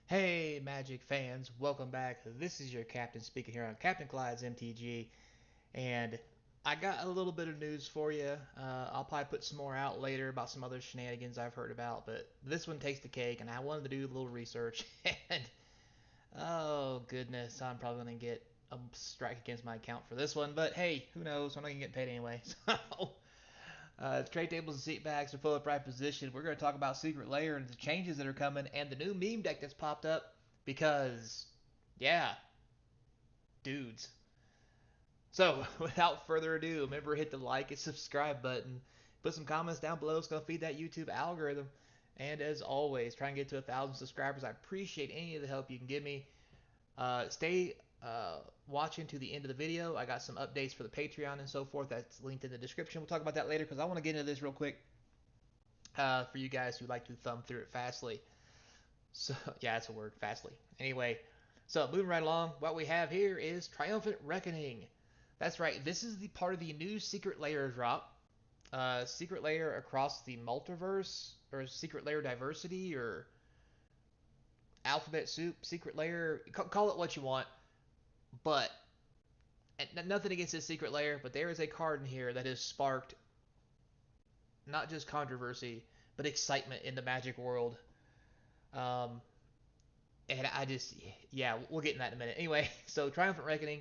Hey, Magic fans, welcome back. This is your captain speaking here on Captain Clyde's MTG, and I got a little bit of news for you. I'll probably put some more out later about some other shenanigans I've heard about, but this one takes the cake, and I wanted to do a little research, and oh goodness, I'm probably going to get a strike against my account for this one, but hey, who knows? I'm not going to get paid anyway, so trade tables and seat backs are full of right position. We're going to talk about Secret Lair and the changes that are coming and the new meme deck that's popped up because, yeah, dudes. So, without further ado, remember hit the like and subscribe button. Put some comments down below. It's going to feed that YouTube algorithm. And as always, try and get to 1,000 subscribers. I appreciate any of the help you can give me. Stay watching to the end of the video. I got some updates for the Patreon and so forth. That's linked in the description. We'll talk about that later because I want to get into this real quick for you guys who like to thumb through it fastly. So, yeah, that's a word, fastly. Anyway, so moving right along, what we have here is Triumphant Reckoning. That's right, this is the part of the new Secret Lair drop. Secret Lair across the multiverse, or Secret Lair diversity, or Alphabet Soup, Secret Lair, call it what you want. But, nothing against this Secret Lair, but there is a card in here that has sparked not just controversy, but excitement in the Magic world. Um, and I just, yeah, we'll get in that in a minute. Anyway, so Triumphant Reckoning.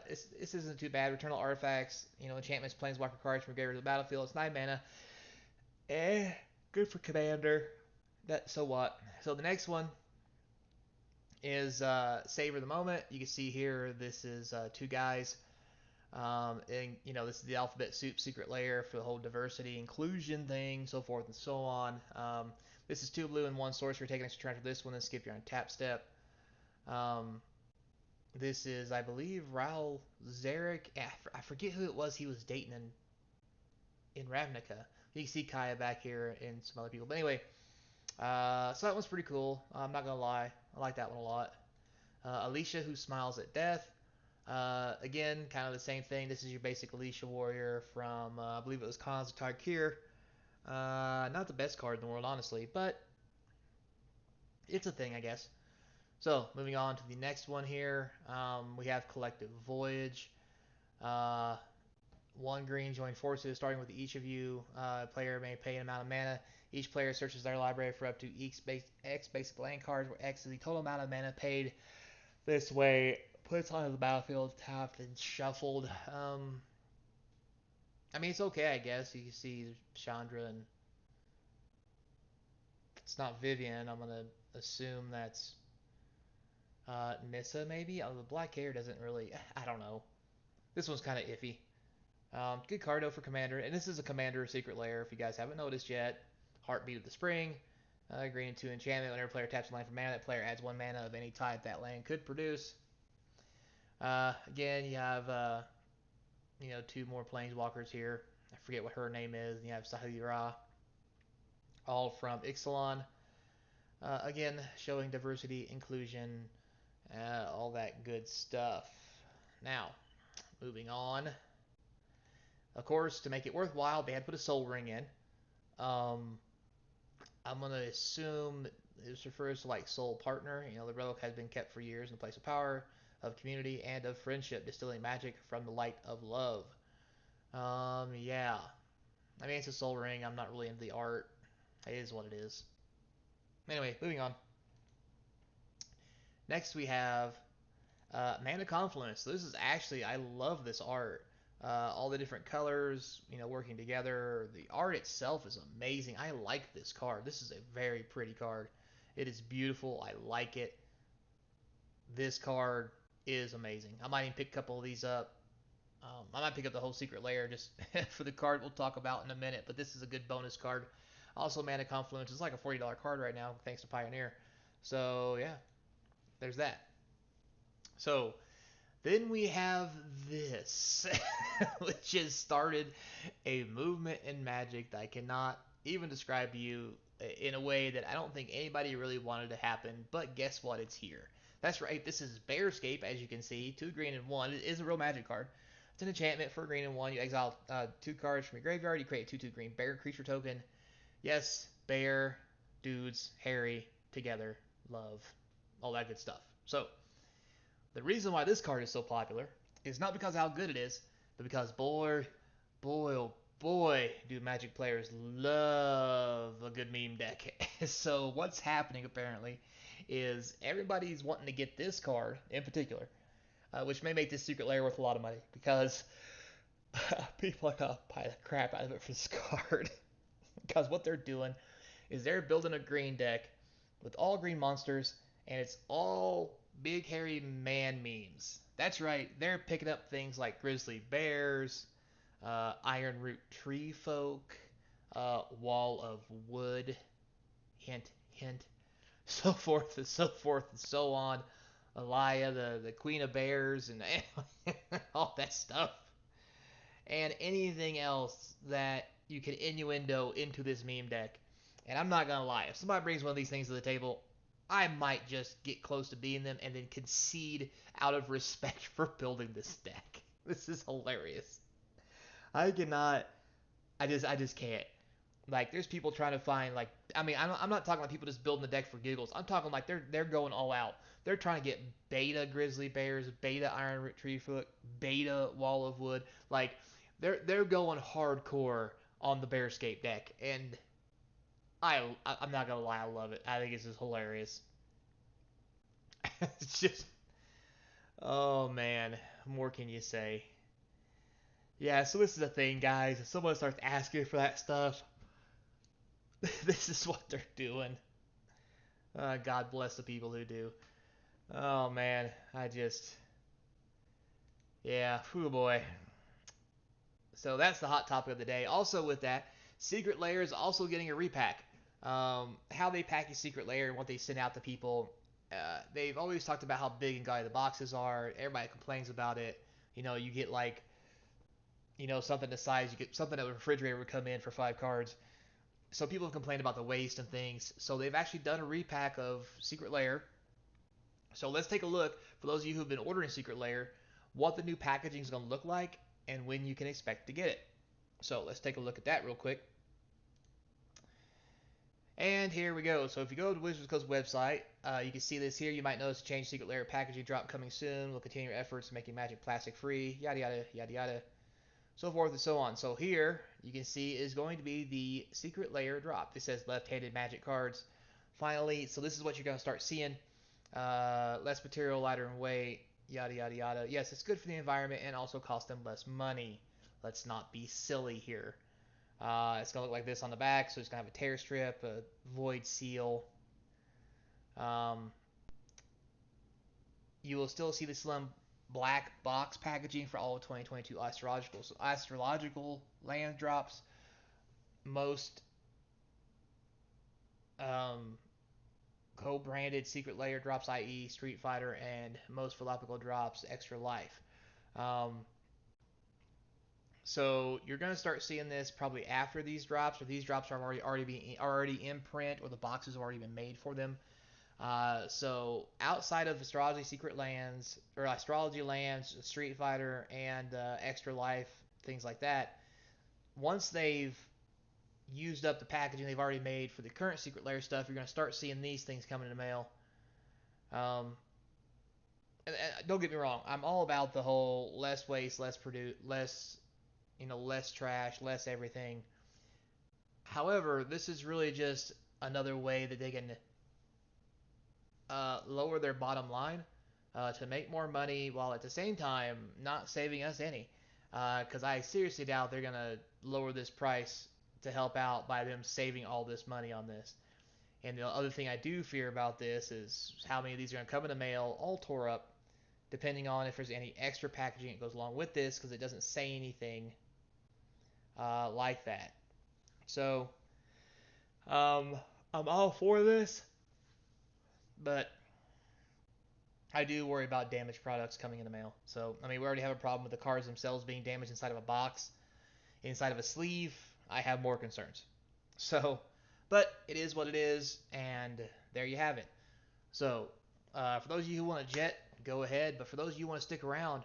This isn't too bad. Returnal artifacts, enchantments, planeswalker cards from graveyard to the battlefield. It's 9 mana. Eh, good for commander. That so what? So the next one is Savor the Moment. You can see here this is two guys. And this is the alphabet soup secret layer for the whole diversity inclusion thing, so forth and so on. This is two blue and one sorcery. Take an extra turn for this one and skip your untap step. Um, This is, I believe, Raul Zarek. I forget who it was he was dating in Ravnica. You can see Kaya back here and some other people. But anyway, so that one's pretty cool. I'm not going to lie. I like that one a lot. Alicia, who smiles at death. Again, kind of the same thing. This is your basic Alicia warrior from, I believe it was Khans of Tarkir. Not the best card in the world, honestly, but it's a thing, I guess. So, moving on to the next one here, we have Collective Voyage. Uh, One green join forces, starting with each of you. Player may pay an amount of mana. Each player searches their library for up to X basic land cards, where X is the total amount of mana paid. This way, puts onto the battlefield, tapped and shuffled. I mean, it's okay, I guess. You can see Chandra, and it's not Vivian. I'm gonna assume that's Nissa, maybe. The black hair doesn't really. I don't know. This one's kind of iffy. Good card though for Commander, and this is a Commander Secret Lair if you guys haven't noticed yet. Heartbeat of the Spring, green 2 enchantment. Whenever player taps a land for mana, that player adds 1 mana of any type that land could produce. Again, you have two more planeswalkers here. I forget what her name is. And you have Sahira, all from Ixalan. Again, showing diversity, inclusion, all that good stuff. Now, moving on. Of course, to make it worthwhile, they had to put a soul ring in. Um, I'm gonna assume this refers to like soul partner. The relic has been kept for years in the place of power, of community, and of friendship, distilling magic from the light of love. Yeah. I mean, it's a soul ring. I'm not really into the art. It is what it is. Anyway, moving on. Next, we have Mana Confluence. So this is actually, I love this art. All the different colors, working together. The art itself is amazing. I like this card. This is a very pretty card. It is beautiful. I like it. This card is amazing. I might even pick a couple of these up. I might pick up the whole Secret Lair just for the card we'll talk about in a minute, but this is a good bonus card. Also, Mana Confluence is like a $40 card right now, thanks to Pioneer. So, yeah, there's that. So, then we have this, which has started a movement in Magic that I cannot even describe to you in a way that I don't think anybody really wanted to happen. But guess what? It's here. That's right. This is Bearscape, as you can see. 2 green and 1. It is a real Magic card. It's an enchantment for green and 1. You exile 2 cards from your graveyard. You create a 2/2 green bear creature token. Yes, bear, dudes, hairy, together. love, all that good stuff. So the reason why this card is so popular is not because of how good it is, but because oh boy, do Magic players love a good meme deck. So what's happening apparently is everybody's wanting to get this card in particular, which may make this secret layer worth a lot of money because people are gonna buy the crap out of it for this card. Because what they're doing is they're building a green deck with all green monsters, and it's all big hairy man memes. That's right, they're picking up things like grizzly bears, iron root tree folk, wall of wood, hint, hint, so forth and so forth and so on. Elia, the queen of bears, and all that stuff, and anything else that you can innuendo into this meme deck. And I'm not gonna lie, if somebody brings one of these things to the table, I might just get close to beating them and then concede out of respect for building this deck. This is hilarious. I cannot. I just can't. Like, there's people trying to find like. I mean, I'm not talking about people just building the deck for giggles. I'm talking like they're going all out. They're trying to get beta grizzly bears, beta iron root tree foot, beta wall of wood. Like, they're going hardcore on the bearscape deck, and I'm not gonna lie, I love it. I think it's just hilarious. It's just, oh man, what more can you say? Yeah, so this is the thing, guys. If someone starts asking for that stuff, this is what they're doing. God bless the people who do. Oh man, yeah, whoo boy. So that's the hot topic of the day. Also with that, Secret Lair is also getting a repack. How they package Secret Lair and what they send out to people. They've always talked about how big and gaudy the boxes are. Everybody complains about it. You get like, something the size, you get something that a refrigerator would come in for 5 cards. So people have complained about the waste and things. So they've actually done a repack of Secret Lair. So let's take a look, for those of you who've been ordering Secret Lair, what the new packaging is going to look like and when you can expect to get it. So let's take a look at that real quick. And here we go. So if you go to Wizards Coast website, you can see this here. You might notice a change Secret Lair packaging drop coming soon. We'll continue your efforts making Magic plastic free. Yada yada yada yada. So forth and so on. So here you can see is going to be the Secret Lair drop. It says left-handed Magic cards. Finally, so this is what you're going to start seeing. Less material, lighter in weight, yada yada yada. Yes, it's good for the environment and also costs them less money. Let's not be silly here. It's gonna look like this on the back, so it's gonna have a tear strip, a void seal. Um, you will still see the slim black box packaging for all of 2022 astrological. So astrological land drops, most um, co-branded Secret Lair drops, i.e., Street Fighter, and most Philoppical drops, Extra Life. Um, so you're gonna start seeing this probably after these drops, or these drops are already in print, or the boxes have already been made for them. So outside of Astrology Secret Lands or Astrology Lands, Street Fighter, and Extra Life, things like that, once they've used up the packaging they've already made for the current Secret Lair stuff, you're gonna start seeing these things coming in the mail. Um, and don't get me wrong, I'm all about the whole less waste, less produce, less trash, less everything. However, this is really just another way that they can lower their bottom line to make more money while at the same time not saving us any. Because I seriously doubt they're going to lower this price to help out by them saving all this money on this. And the other thing I do fear about this is how many of these are going to come in the mail all tore up, depending on if there's any extra packaging that goes along with this, because it doesn't say anything like that. So, um, I'm all for this, but I do worry about damaged products coming in the mail. So, I mean, we already have a problem with the cards themselves being damaged inside of a box, inside of a sleeve. I have more concerns. So, but it is what it is, and there you have it. So, for those of you who want to jet, go ahead. But for those of you who want to stick around,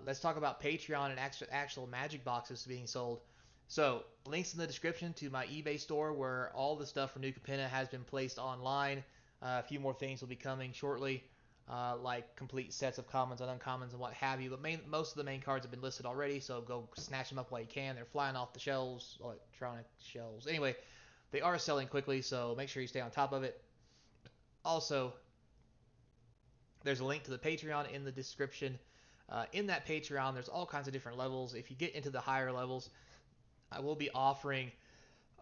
let's talk about Patreon and actual Magic boxes being sold. So, links in the description to my eBay store where all the stuff for New Capenna has been placed online. A few more things will be coming shortly, like complete sets of commons and uncommons and what have you. But most of the main cards have been listed already, so go snatch them up while you can. They're flying off the shelves, electronic shelves. Anyway, they are selling quickly, so make sure you stay on top of it. Also, there's a link to the Patreon in the description. In that Patreon, there's all kinds of different levels. If you get into the higher levels, I will be offering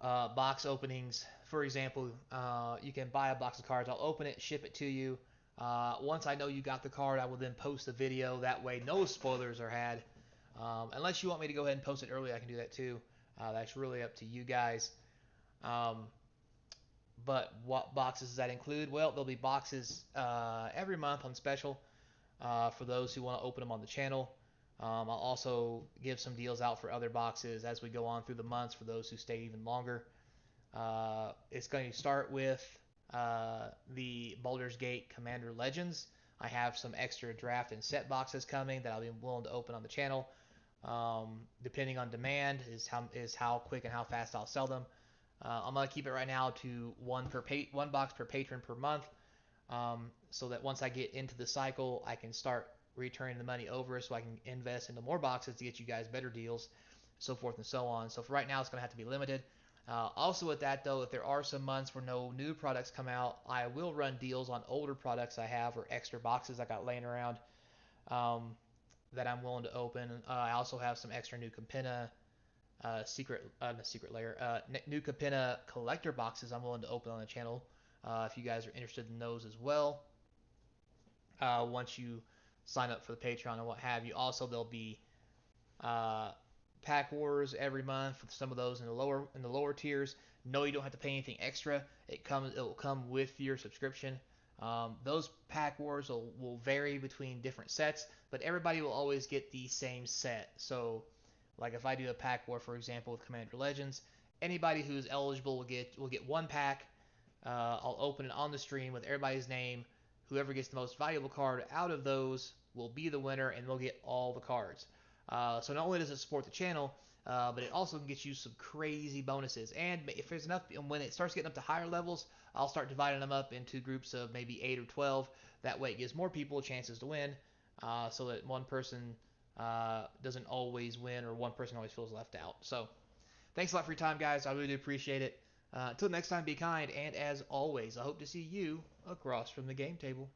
box openings. For example, you can buy a box of cards. I'll open it, ship it to you. Once I know you got the card, I will then post the video. That way, no spoilers are had. Unless you want me to go ahead and post it early, I can do that too. That's really up to you guys. Um, but what boxes does that include? Well, there'll be boxes every month on special for those who want to open them on the channel. I'll also give some deals out for other boxes as we go on through the months for those who stay even longer. It's going to start with the Baldur's Gate Commander Legends. I have some extra draft and set boxes coming that I'll be willing to open on the channel. Depending on demand is how quick and how fast I'll sell them. I'm gonna keep it right now to one box per patron per month, so that once I get into the cycle, I can start returning the money over, so I can invest into more boxes to get you guys better deals, so forth and so on. So for right now, it's gonna have to be limited. Also with that though, if there are some months where no new products come out, I will run deals on older products I have or extra boxes I got laying around, um, that I'm willing to open. I also have some extra new Capenna secret layer, new Capenna collector boxes I'm willing to open on the channel. If you guys are interested in those as well, once you sign up for the Patreon and what have you. Also, there'll be uh, pack wars every month for some of those in the lower tiers. No, you don't have to pay anything extra. It will come with your subscription. Those pack wars will vary between different sets, but everybody will always get the same set. So, like if I do a pack war, for example, with Commander Legends, anybody who's eligible will get one pack. I'll open it on the stream with everybody's name. Whoever gets the most valuable card out of those will be the winner, and they'll get all the cards. So not only does it support the channel, but it also can get you some crazy bonuses. And if there's enough, when it starts getting up to higher levels, I'll start dividing them up into groups of maybe 8 or 12. That way it gives more people chances to win, so that one person doesn't always win or one person always feels left out. So thanks a lot for your time, guys. I really do appreciate it. Until next time, be kind, and as always, I hope to see you across from the game table.